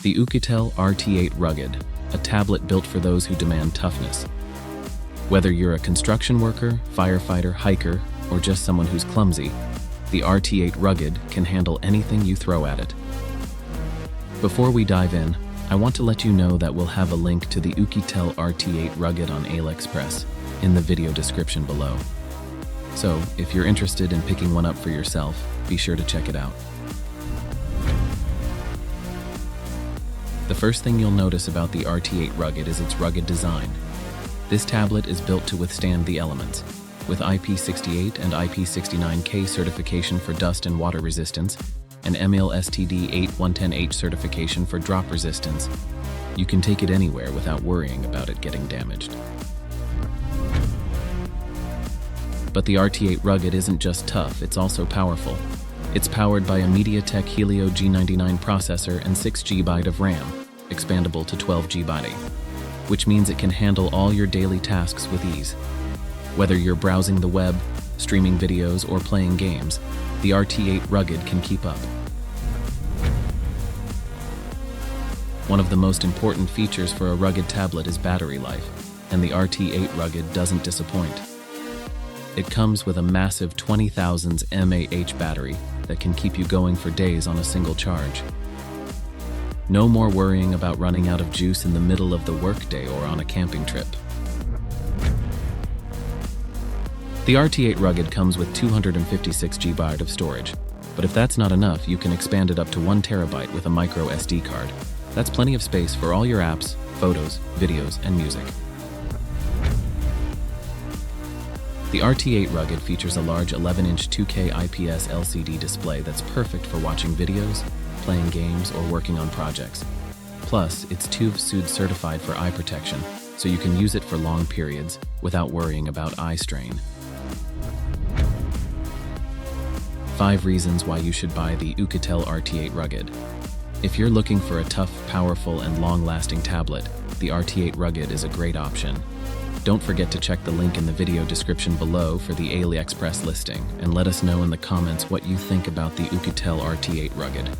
The Oukitel RT8 Rugged, a tablet built for those who demand toughness. Whether you're a construction worker, firefighter, hiker, or just someone who's clumsy, the RT8 Rugged can handle anything you throw at it. Before we dive in, I want to let you know that we'll have a link to the Oukitel RT8 Rugged on AliExpress in the video description below. So, if you're interested in picking one up for yourself, be sure to check it out. The first thing you'll notice about the RT8 Rugged is its rugged design. This tablet is built to withstand the elements. With IP68 and IP69K certification for dust and water resistance, and EMIL STD 8110H certification for drop resistance, you can take it anywhere without worrying about it getting damaged. But the RT8 Rugged isn't just tough, it's also powerful. It's powered by a MediaTek Helio G99 processor and 6GB of RAM, expandable to 12GB, which means it can handle all your daily tasks with ease. Whether you're browsing the web, streaming videos, or playing games, the RT8 Rugged can keep up. One of the most important features for a rugged tablet is battery life, and the RT8 Rugged doesn't disappoint. It comes with a massive 20,000 mAh battery that can keep you going for days on a single charge. No more worrying about running out of juice in the middle of the workday or on a camping trip. The RT8 Rugged comes with 256GB of storage, but if that's not enough, you can expand it up to 1TB with a micro SD card. That's plenty of space for all your apps, photos, videos, and music. The RT8 Rugged features a large 11-inch 2K IPS LCD display that's perfect for watching videos, playing games, or working on projects. Plus, it's TÜV SÜD certified for eye protection, so you can use it for long periods without worrying about eye strain. 5 reasons why you should buy the Oukitel RT8 Rugged. If you're looking for a tough, powerful, and long-lasting tablet, the RT8 Rugged is a great option. Don't forget to check the link in the video description below for the AliExpress listing, and let us know in the comments what you think about the Oukitel RT8 Rugged.